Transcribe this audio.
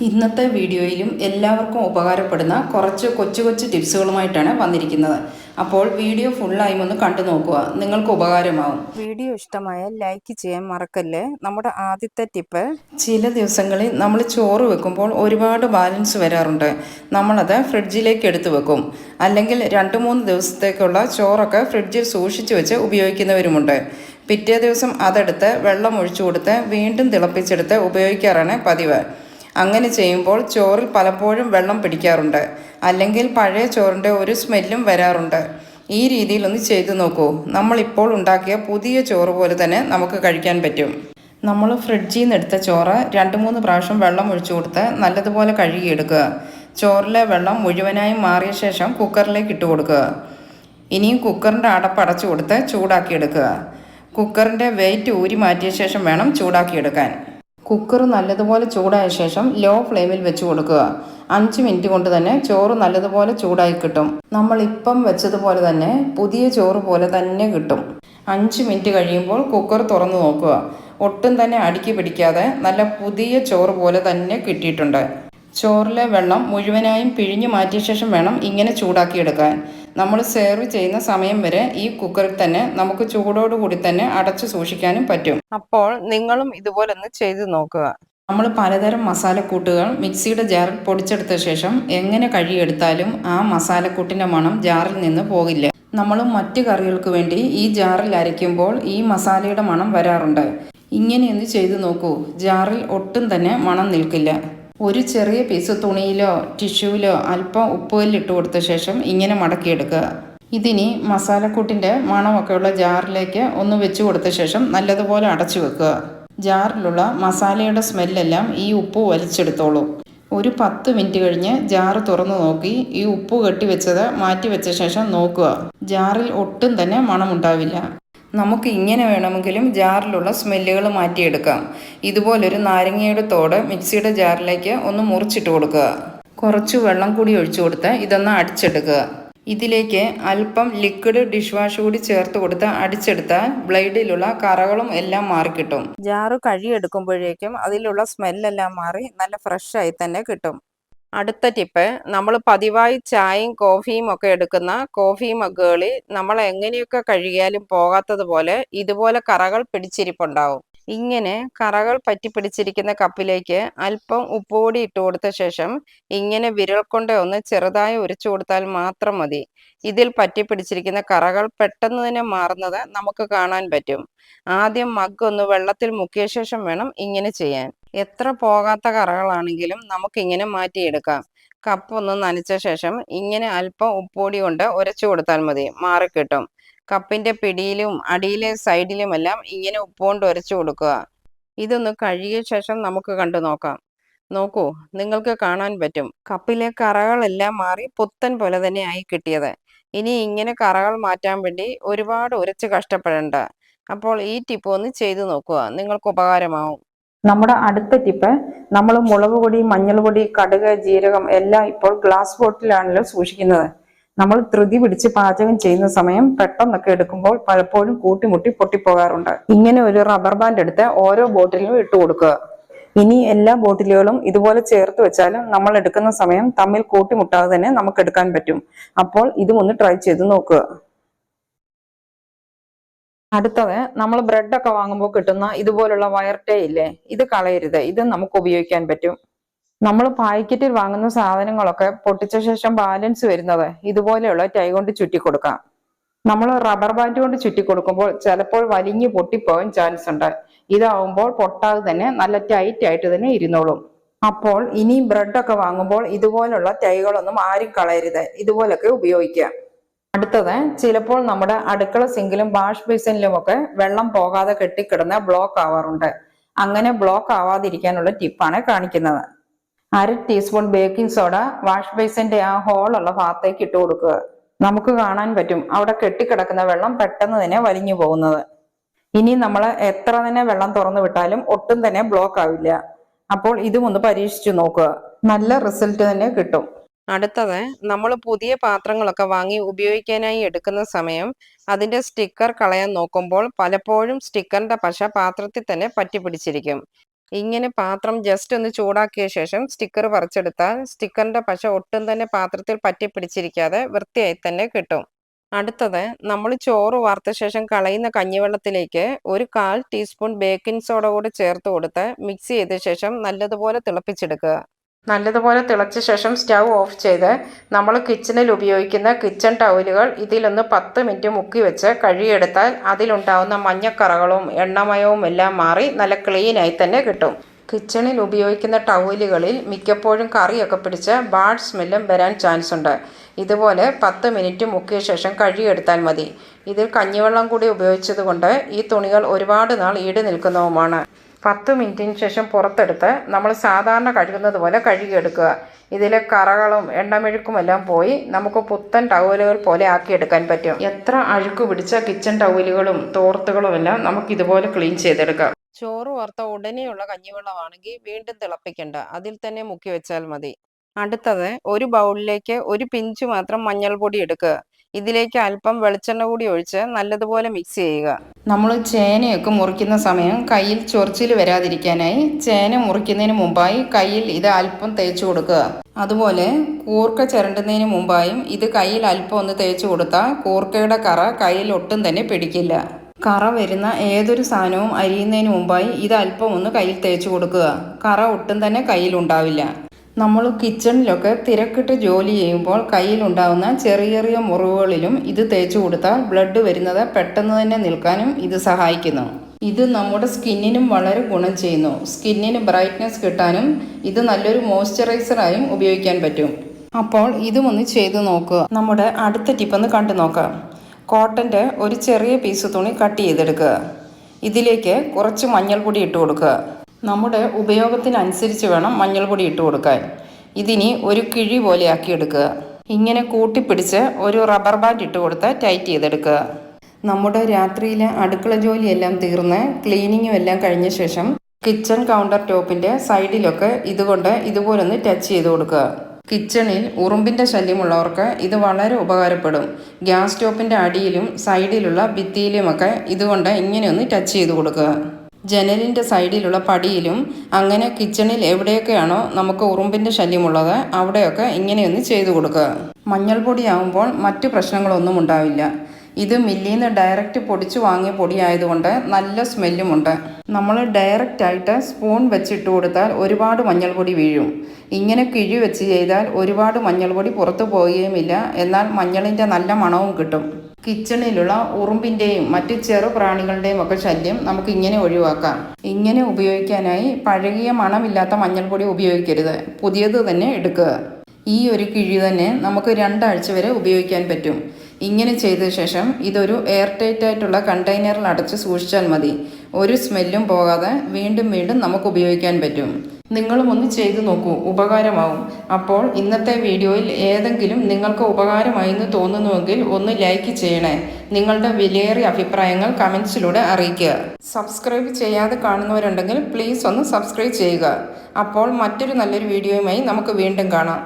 ഇന്നത്തെ വീഡിയോയിലും എല്ലാവർക്കും ഉപകാരപ്പെടുന്ന കുറച്ച് കൊച്ചു കൊച്ചു ടിപ്സുകളുമായിട്ടാണ് വന്നിരിക്കുന്നത്. അപ്പോൾ വീഡിയോ ഫുള്ളായി ഒന്ന് കണ്ടു നോക്കുക, നിങ്ങൾക്ക് ഉപകാരമാവും. വീഡിയോ ഇഷ്ടമായാൽ ലൈക്ക് ചെയ്യാൻ മറക്കല്ലേ. നമ്മുടെ ആദ്യത്തെ ടിപ്പ്, ചില ദിവസങ്ങളിൽ നമ്മൾ ചോറ് വെക്കുമ്പോൾ ഒരുപാട് ബാലൻസ് വരാറുണ്ട്. നമ്മളത് ഫ്രിഡ്ജിലേക്ക് എടുത്തു വെക്കും, അല്ലെങ്കിൽ 2-3 ദിവസത്തേക്കുള്ള ചോറൊക്കെ ഫ്രിഡ്ജിൽ സൂക്ഷിച്ചു വെച്ച് ഉപയോഗിക്കുന്നവരുമുണ്ട്. പിറ്റേ ദിവസം അതെടുത്ത് വെള്ളം ഒഴിച്ചു കൊടുത്ത് വീണ്ടും തിളപ്പിച്ചെടുത്ത് ഉപയോഗിക്കാറാണ് പതിവ്. അങ്ങനെ ചെയ്യുമ്പോൾ ചോറിൽ പലപ്പോഴും വെള്ളം പിടിക്കാറുണ്ട്, അല്ലെങ്കിൽ പഴയ ചോറിൻ്റെ ഒരു സ്മെല്ലും വരാറുണ്ട്. ഈ രീതിയിലൊന്ന് ചെയ്തു നോക്കൂ. നമ്മളിപ്പോൾ ഉണ്ടാക്കിയ പുതിയ ചോറ് പോലെ തന്നെ നമുക്ക് കഴിക്കാൻ പറ്റും. നമ്മൾ ഫ്രിഡ്ജിൽ നിന്ന് എടുത്ത ചോറ് 2-3 പ്രാവശ്യം വെള്ളം ഒഴിച്ചു കൊടുത്ത് നല്ലതുപോലെ കഴുകിയെടുക്കുക. ചോറിലെ വെള്ളം മുഴുവനായും മാറിയ ശേഷം കുക്കറിലേക്ക് ഇട്ട് കൊടുക്കുക. ഇനിയും കുക്കറിൻ്റെ അടപ്പ് അടച്ചു കൊടുത്ത് ചൂടാക്കിയെടുക്കുക. കുക്കറിൻ്റെ വെയിറ്റ് ഊരി മാറ്റിയ ശേഷം വേണം ചൂടാക്കിയെടുക്കാൻ. കുക്കർ നല്ലതുപോലെ ചൂടായ ശേഷം ലോ ഫ്ലെയിമിൽ വെച്ച് കൊടുക്കുക. 5 മിനിറ്റ് കൊണ്ട് തന്നെ ചോറ് നല്ലതുപോലെ ചൂടായി കിട്ടും. നമ്മളിപ്പം വെച്ചതുപോലെ തന്നെ പുതിയ ചോറ് പോലെ തന്നെ കിട്ടും. 5 മിനിറ്റ് കഴിയുമ്പോൾ കുക്കർ തുറന്നു നോക്കുക. ഒട്ടും തന്നെ അടുക്കി പിടിക്കാതെ നല്ല പുതിയ ചോറ് പോലെ തന്നെ കിട്ടിയിട്ടുണ്ട്. ചോറിലെ വെള്ളം മുഴുവനായും പിഴിഞ്ഞു മാറ്റിയ ശേഷം വേണം ഇങ്ങനെ ചൂടാക്കിയെടുക്കാൻ. നമ്മൾ സെർവ് ചെയ്യുന്ന സമയം വരെ ഈ കുക്കറിൽ തന്നെ നമുക്ക് ചൂടോടുകൂടി തന്നെ അടച്ചു സൂക്ഷിക്കാനും പറ്റും. അപ്പോൾ നിങ്ങളും ഇതുപോലെ ഒന്ന് ചെയ്തു നോക്കുക. നമ്മൾ പലതരം മസാലക്കൂട്ടുകൾ മിക്സിയുടെ ജാറിൽ പൊടിച്ചെടുത്ത ശേഷം എങ്ങനെ കഴുകിയെടുത്താലും ആ മസാലക്കൂട്ടിൻ്റെ മണം ജാറിൽ നിന്ന് പോകില്ല. നമ്മൾ മറ്റ് കറികൾക്ക് വേണ്ടി ഈ ജാറിൽ അരയ്ക്കുമ്പോൾ ഈ മസാലയുടെ മണം വരാറുണ്ട്. ഇങ്ങനെയൊന്ന് ചെയ്തു നോക്കൂ, ജാറിൽ ഒട്ടും തന്നെ മണം നിൽക്കില്ല. ഒരു ചെറിയ പീസ് തുണിയിലോ ടിഷ്യൂവിലോ അല്പം ഉപ്പുകല്ലിട്ട് കൊടുത്ത ശേഷം ഇങ്ങനെ മടക്കിയെടുക്കുക. ഇതിനി മസാലക്കൂട്ടിൻ്റെ മണമൊക്കെയുള്ള ജാറിലേക്ക് ഒന്ന് വെച്ച് കൊടുത്ത ശേഷം നല്ലതുപോലെ അടച്ചു വെക്കുക. ജാറിലുള്ള മസാലയുടെ സ്മെല്ലെല്ലാം ഈ ഉപ്പ് വലിച്ചെടുത്തോളൂ. ഒരു 10 മിനിറ്റ് കഴിഞ്ഞ് ജാറ് തുറന്നു നോക്കി ഈ ഉപ്പ് കെട്ടിവെച്ചത് മാറ്റി വെച്ച ശേഷം നോക്കുക. ജാറിൽ ഒട്ടും തന്നെ മണമുണ്ടാവില്ല. നമുക്ക് ഇങ്ങനെ വേണമെങ്കിലും ജാറിലുള്ള സ്മെല്ലുകൾ മാറ്റിയെടുക്കാം. ഇതുപോലൊരു നാരങ്ങയുടെ തോട് മിക്സിയുടെ ജാറിലേക്ക് ഒന്ന് മുറിച്ചിട്ട് കൊടുക്കുക. കുറച്ച് വെള്ളം കൂടി ഒഴിച്ചു കൊടുത്ത് ഇതൊന്ന് അടിച്ചെടുക്കുക. ഇതിലേക്ക് അല്പം ലിക്വിഡ് ഡിഷ് വാഷ് കൂടി ചേർത്ത് കൊടുത്ത് അടിച്ചെടുത്താൽ ബ്ലേഡിലുള്ള കറകളും എല്ലാം മാറിക്കിട്ടും. ജാറ് കഴുകിയെടുക്കുമ്പോഴേക്കും അതിലുള്ള സ്മെല്ലെല്ലാം മാറി നല്ല ഫ്രഷായി തന്നെ കിട്ടും. അടുത്ത ടിപ്പ്, നമ്മൾ പതിവായി ചായയും കോഫിയും ഒക്കെ എടുക്കുന്ന കോഫി മഗ്ഗുകളിൽ നമ്മൾ എങ്ങനെയൊക്കെ കഴുകിയാലും പോകാത്തതുപോലെ ഇതുപോലെ കറകൾ പിടിച്ചിരിപ്പുണ്ടാവും. ഇങ്ങനെ കറകൾ പറ്റിപ്പിടിച്ചിരിക്കുന്ന കപ്പിലേക്ക് അല്പം ഉപ്പുപൊടി ഇട്ട് കൊടുത്ത ശേഷം ഇങ്ങനെ വിരൽ കൊണ്ട് ഒന്ന് ചെറുതായി ഉരച്ചു കൊടുത്താൽ മാത്രം മതി. ഇതിൽ പറ്റിപ്പിടിച്ചിരിക്കുന്ന കറകൾ പെട്ടെന്ന് തന്നെ മാറുന്നത് നമുക്ക് കാണാൻ പറ്റും. ആദ്യം മഗ് ഒന്ന് വെള്ളത്തിൽ മുക്കിയ ശേഷം വേണം ഇങ്ങനെ ചെയ്യാൻ. എത്ര പോകാത്ത കറകളാണെങ്കിലും നമുക്കിങ്ങനെ മാറ്റിയെടുക്കാം. കപ്പ് ഒന്ന് നനച്ച ശേഷം ഇങ്ങനെ അല്പം ഉപ്പുപൊടി കൊണ്ട് ഉരച്ചു കൊടുത്താൽ മതി, മാറിക്കിട്ടും. കപ്പിന്റെ പിടിയിലും അടിയിലെ സൈഡിലുമെല്ലാം ഇങ്ങനെ ഉപ്പുകൊണ്ട് ഉരച്ചു കൊടുക്കുക. ഇതൊന്ന് കഴുകിയ ശേഷം നമുക്ക് കണ്ടു നോക്കാം. നോക്കൂ, നിങ്ങൾക്ക് കാണാൻ പറ്റും കപ്പിലെ കറകളെല്ലാം മാറി പുത്തൻ പോലെ തന്നെ ആയി കിട്ടിയത്. ഇനി ഇങ്ങനെ കറകൾ മാറ്റാൻ വേണ്ടി ഒരുപാട് ഉരച്ച് കഷ്ടപ്പെടേണ്ട. അപ്പോൾ ഈ ടിപ്പ് ഒന്ന് ചെയ്തു നോക്കുക, നിങ്ങൾക്ക് ഉപകാരമാവും. നമ്മുടെ അടുത്ത ടിപ്പ്, നമ്മൾ മുളക് പൊടി, മഞ്ഞൾപ്പൊടി, കടുക്, ജീരകം എല്ലാം ഇപ്പോൾ ഗ്ലാസ് ബോട്ടിലാണല്ലോ സൂക്ഷിക്കുന്നത്. നമ്മൾ ധൃതി പിടിച്ച് പാചകം ചെയ്യുന്ന സമയം പെട്ടെന്നൊക്കെ എടുക്കുമ്പോൾ പലപ്പോഴും കൂട്ടിമുട്ടി പൊട്ടിപ്പോകാറുണ്ട്. ഇങ്ങനെ ഒരു റബ്ബർ ബാൻഡ് എടുത്ത് ഓരോ ബോട്ടിലും ഇട്ട് കൊടുക്കുക. ഇനി എല്ലാ ബോട്ടിലുകളും ഇതുപോലെ ചേർത്ത് വെച്ചാലും നമ്മൾ എടുക്കുന്ന സമയം തമ്മിൽ കൂട്ടിമുട്ടാതെ തന്നെ നമുക്ക് എടുക്കാൻ പറ്റും. അപ്പോൾ ഇതും ഒന്ന് ട്രൈ ചെയ്ത് നോക്കുക. അടുത്തത്, നമ്മൾ ബ്രെഡൊക്കെ വാങ്ങുമ്പോൾ കിട്ടുന്ന ഇതുപോലുള്ള വയർ ടേ ഇല്ലേ, ഇത് കളയരുത്. ഇത് നമുക്ക് ഉപയോഗിക്കാൻ പറ്റും. നമ്മൾ പാക്കറ്റിൽ വാങ്ങുന്ന സാധനങ്ങളൊക്കെ പൊട്ടിച്ച ശേഷം ബാലൻസ് വരുന്നത് ഇതുപോലെയുള്ള ടൈ കൊണ്ട് ചുറ്റി കൊടുക്കാം. നമ്മൾ റബ്ബർ ബാൻഡ് കൊണ്ട് ചുറ്റി കൊടുക്കുമ്പോൾ ചിലപ്പോൾ വലിഞ്ഞു പൊട്ടിപ്പോകാൻ ചാൻസ് ഉണ്ട്. ഇതാവുമ്പോൾ പൊട്ടാതെ തന്നെ നല്ല ടൈറ്റ് ആയിട്ട് തന്നെ ഇരുന്നോളും. അപ്പോൾ ഇനി ബ്രെഡൊക്കെ വാങ്ങുമ്പോൾ ഇതുപോലുള്ള ടൈകളൊന്നും ആരും കളയരുത്, ഇതുപോലൊക്കെ ഉപയോഗിക്കാം. അടുത്തത്, ചിലപ്പോൾ നമ്മുടെ അടുക്കള സിങ്കിലും വാഷ് ബേസിനിലും ഒക്കെ വെള്ളം പോകാതെ കെട്ടിക്കിടന്ന് ബ്ലോക്ക് ആവാറുണ്ട്. അങ്ങനെ ബ്ലോക്ക് ആവാതിരിക്കാനുള്ള ടിപ്പാണ് കാണിക്കുന്നത്. 1/2 ടീസ്പൂൺ ബേക്കിംഗ് സോഡ വാഷ് ബേസിന്റെ ആ ഹോളുള്ള ഭാഗത്തേക്ക് ഇട്ട് കൊടുക്കുക. നമുക്ക് കാണാൻ പറ്റും അവിടെ കെട്ടിക്കിടക്കുന്ന വെള്ളം പെട്ടെന്ന് തന്നെ വലിഞ്ഞു പോകുന്നത്. ഇനി നമ്മൾ എത്ര തന്നെ വെള്ളം തുറന്നു വിട്ടാലും ഒട്ടും തന്നെ ബ്ലോക്ക് ആവില്ല. അപ്പോൾ ഇതും ഒന്ന് പരീക്ഷിച്ചു നോക്കുക, നല്ല റിസൾട്ട് തന്നെ കിട്ടും. അടുത്തത്, നമ്മൾ പുതിയ പാത്രങ്ങളൊക്കെ വാങ്ങി ഉപയോഗിക്കാനായി എടുക്കുന്ന സമയം അതിന്റെ സ്റ്റിക്കർ കളയാൻ നോക്കുമ്പോൾ പലപ്പോഴും സ്റ്റിക്കറിന്റെ പശ പാത്രത്തിൽ തന്നെ പറ്റിപ്പിടിച്ചിരിക്കും. ഇങ്ങനെ പാത്രം ജസ്റ്റ് ഒന്ന് ചൂടാക്കിയ ശേഷം സ്റ്റിക്കർ പറിച്ചെടുത്താൽ സ്റ്റിക്കറിന്റെ പശ ഒട്ടും തന്നെ പാത്രത്തിൽ പറ്റിപ്പിടിച്ചിരിക്കാതെ വൃത്തിയായി തന്നെ കിട്ടും. അടുത്തത് നമ്മൾ ചോറ് വാർത്ത ശേഷം കളയുന്ന കഞ്ഞിവെള്ളത്തിലേക്ക് 1/4 ടീസ്പൂൺ ബേക്കിംഗ് സോഡ കൂടി ചേർത്ത് കൊടുത്ത് മിക്സ് ചെയ്ത ശേഷം നല്ലതുപോലെ തിളപ്പിച്ചെടുക്കുക. നല്ലതുപോലെ തിളച്ച ശേഷം സ്റ്റൗ ഓഫ് ചെയ്ത് നമ്മൾ കിച്ചണിൽ ഉപയോഗിക്കുന്ന കിച്ചൺ ടവലുകൾ ഇതിലൊന്ന് 10 മിനിറ്റ് മുക്കി വെച്ച് കഴുകിയെടുത്താൽ അതിലുണ്ടാവുന്ന മഞ്ഞക്കറകളും എണ്ണമയവും എല്ലാം മാറി നല്ല ക്ലീനായി തന്നെ കിട്ടും. കിച്ചണിൽ ഉപയോഗിക്കുന്ന ടവലുകളിൽ മിക്കപ്പോഴും കറിയൊക്കെ പിടിച്ച് ബാഡ് സ്മെല്ലും വരാൻ ചാൻസ് ഉണ്ട്. ഇതുപോലെ 10 മിനിറ്റ് മുക്കിയ ശേഷം കഴുകിയെടുത്താൽ മതി. ഇതിൽ കഞ്ഞിവെള്ളം കൂടി ഉപയോഗിച്ചതുകൊണ്ട് ഈ തുണികൾ ഒരുപാട് നാൾ ഈട് നിൽക്കുന്നതുമാണ്. 10 മിനിറ്റിന് ശേഷം പുറത്തെടുത്ത് നമ്മൾ സാധാരണ കഴുകുന്നത് പോലെ കഴുകിയെടുക്കുക. ഇതിലെ കറകളും എണ്ണമെഴുക്കും എല്ലാം പോയി നമുക്ക് പുത്തൻ ടവലുകൾ പോലെ ആക്കിയെടുക്കാൻ പറ്റും. എത്ര അഴുക്ക് പിടിച്ച കിച്ചൺ ടവലുകളും തോർത്തുകളും എല്ലാം നമുക്ക് ഇതുപോലെ ക്ലീൻ ചെയ്തെടുക്കാം. ചോറ് വാർത്ത ഉടനെയുള്ള കഞ്ഞിവെള്ളമാണെങ്കിൽ വീണ്ടും തിളപ്പിക്കണ്ട, അതിൽ തന്നെ മുക്കി വെച്ചാൽ മതി. അടുത്തത് ഒരു ബൗളിലേക്ക് ഒരു പിഞ്ച് മാത്രം മഞ്ഞൾപ്പൊടി എടുക്കുക. ഇതിലേക്ക് അല്പം വെളിച്ചെണ്ണ കൂടി ഒഴിച്ച് നല്ലതുപോലെ മിക്സ് ചെയ്യുക. നമ്മൾ ചേനയൊക്കെ മുറിക്കുന്ന സമയം കയ്യിൽ ചൊറിച്ചിൽ വരാതിരിക്കാനായി ചേന മുറിക്കുന്നതിന് മുമ്പായി കയ്യിൽ ഇത് അല്പം തേച്ച് കൊടുക്കുക. അതുപോലെ കൂർക്ക ചിരണ്ടുന്നതിന് മുമ്പായും ഇത് കയ്യിൽ അല്പം ഒന്ന് തേച്ച് കൊടുത്താൽ കൂർക്കയുടെ കറ കയ്യിൽ ഒട്ടും തന്നെ പിടിക്കില്ല. കറ വരുന്ന ഏതൊരു സാധനവും അരിയുന്നതിന് മുമ്പായി ഇത് അല്പം ഒന്ന് കയ്യിൽ തേച്ച് കൊടുക്കുക. കറ ഒട്ടും തന്നെ കയ്യിലുണ്ടാവില്ല. നമ്മൾ കിച്ചണിലൊക്കെ തിരക്കിട്ട് ജോലി ചെയ്യുമ്പോൾ കയ്യിലുണ്ടാകുന്ന ചെറിയ ചെറിയ മുറിവുകളിലും ഇത് തേച്ച് കൊടുത്താൽ ബ്ലഡ് വരുന്നത് പെട്ടെന്ന് തന്നെ നിൽക്കാനും ഇത് സഹായിക്കുന്നു. ഇത് നമ്മുടെ സ്കിന്നിനും വളരെ ഗുണം ചെയ്യുന്നു. സ്കിന്നിന് ബ്രൈറ്റ്നസ് കിട്ടാനും ഇത് നല്ലൊരു മോയ്സ്ചറൈസറായും ഉപയോഗിക്കാൻ പറ്റും. അപ്പോൾ ഇതും ഒന്ന് ചെയ്ത് നോക്കുക. നമ്മുടെ അടുത്ത ടിപ്പൊന്ന് കണ്ടു നോക്കാം. കോട്ടൻ്റെ ഒരു ചെറിയ പീസ് തുണി കട്ട് ചെയ്തെടുക്കുക. ഇതിലേക്ക് കുറച്ച് മഞ്ഞൾപ്പൊടി ഇട്ട് കൊടുക്കുക. നമ്മുടെ ഉപയോഗത്തിനനുസരിച്ച് വേണം മഞ്ഞൾപ്പൊടി ഇട്ട് കൊടുക്കാൻ. ഇതിനി ഒരു കിഴി പോലെ ആക്കിയെടുക്കുക. ഇങ്ങനെ കൂട്ടിപ്പിടിച്ച് ഒരു റബ്ബർ ബാൻഡ് ഇട്ട് കൊടുത്ത് ടൈറ്റ് ചെയ്തെടുക്കുക. നമ്മുടെ രാത്രിയിലെ അടുക്കള ജോലിയെല്ലാം തീർന്ന് ക്ലീനിങ്ങും എല്ലാം കഴിഞ്ഞ ശേഷം കിച്ചൺ കൗണ്ടർ ടോപ്പിൻ്റെ സൈഡിലൊക്കെ ഇതുകൊണ്ട് ഇതുപോലൊന്ന് ടച്ച് ചെയ്ത് കൊടുക്കുക. കിച്ചണിൽ ഉറുമ്പിൻ്റെ ശല്യമുള്ളവർക്ക് ഇത് വളരെ ഉപകാരപ്പെടും. ഗ്യാസ് സ്റ്റോപ്പിൻ്റെ അടിയിലും സൈഡിലുള്ള ഭിത്തിയിലുമൊക്കെ ഇതുകൊണ്ട് ഇങ്ങനെയൊന്ന് ടച്ച് ചെയ്ത് കൊടുക്കുക. ജനലിൻ്റെ സൈഡിലുള്ള പടിയിലും അങ്ങനെ കിച്ചണിൽ എവിടെയൊക്കെയാണോ നമുക്ക് ഉറുമ്പിൻ്റെ ശല്യമുള്ളത് അവിടെയൊക്കെ ഇങ്ങനെയൊന്ന് ചെയ്തു കൊടുക്കുക. മഞ്ഞൾപ്പൊടി ആകുമ്പോൾ മറ്റു പ്രശ്നങ്ങളൊന്നും ഉണ്ടാവില്ല. ഇത് മില്ലിൽ നിന്ന് ഡയറക്റ്റ് പൊടിച്ചു വാങ്ങിയ പൊടിയായതുകൊണ്ട് നല്ല സ്മെല്ലുമുണ്ട്. നമ്മൾ ഡയറക്റ്റായിട്ട് സ്പൂൺ വെച്ചിട്ട് കൊടുത്താൽ ഒരുപാട് മഞ്ഞൾപ്പൊടി വീഴും. ഇങ്ങനെ കിഴി വെച്ച് ചെയ്താൽ ഒരുപാട് മഞ്ഞൾപ്പൊടി പുറത്തു പോവുകയുമില്ല. എന്നാൽ മഞ്ഞളിൻ്റെ നല്ല മണവും കിട്ടും. കിച്ചണിലുള്ള ഉറുമ്പിൻ്റെയും മറ്റ് ചെറു പ്രാണികളുടെയും ഒക്കെ ശല്യം നമുക്ക് ഇങ്ങനെ ഒഴിവാക്കാം. ഇങ്ങനെ ഉപയോഗിക്കാനായി പഴകിയ മണമില്ലാത്ത മഞ്ഞൾപ്പൊടി ഉപയോഗിക്കരുത്, പുതിയത് തന്നെ എടുക്കുക. ഈ ഒരു കിഴി തന്നെ നമുക്ക് 2 ആഴ്ച വരെ ഉപയോഗിക്കാൻ പറ്റും. ഇങ്ങനെ ചെയ്ത ശേഷം ഇതൊരു എയർ ടൈറ്റ് ആയിട്ടുള്ള കണ്ടെയ്നറിൽ അടച്ച് സൂക്ഷിച്ചാൽ മതി. ഒരു സ്മെല്ലും പോകാതെ വീണ്ടും വീണ്ടും നമുക്ക് ഉപയോഗിക്കാൻ പറ്റും. നിങ്ങളും ഒന്ന് ചെയ്തു നോക്കൂ, ഉപകാരമാവും. അപ്പോൾ ഇന്നത്തെ വീഡിയോയിൽ ഏതെങ്കിലും നിങ്ങൾക്ക് ഉപകാരമായി എന്ന് തോന്നുന്നുവെങ്കിൽ ഒന്ന് ലൈക്ക് ചെയ്യണേ. നിങ്ങളുടെ വിലയേറിയ അഭിപ്രായങ്ങൾ കമൻസിലൂടെ അറിയിക്കുക. സബ്സ്ക്രൈബ് ചെയ്യാതെ കാണുന്നവരുണ്ടെങ്കിൽ പ്ലീസ് ഒന്ന് സബ്സ്ക്രൈബ് ചെയ്യുക. അപ്പോൾ മറ്റൊരു നല്ലൊരു വീഡിയോയുമായി നമുക്ക് വീണ്ടും കാണാം.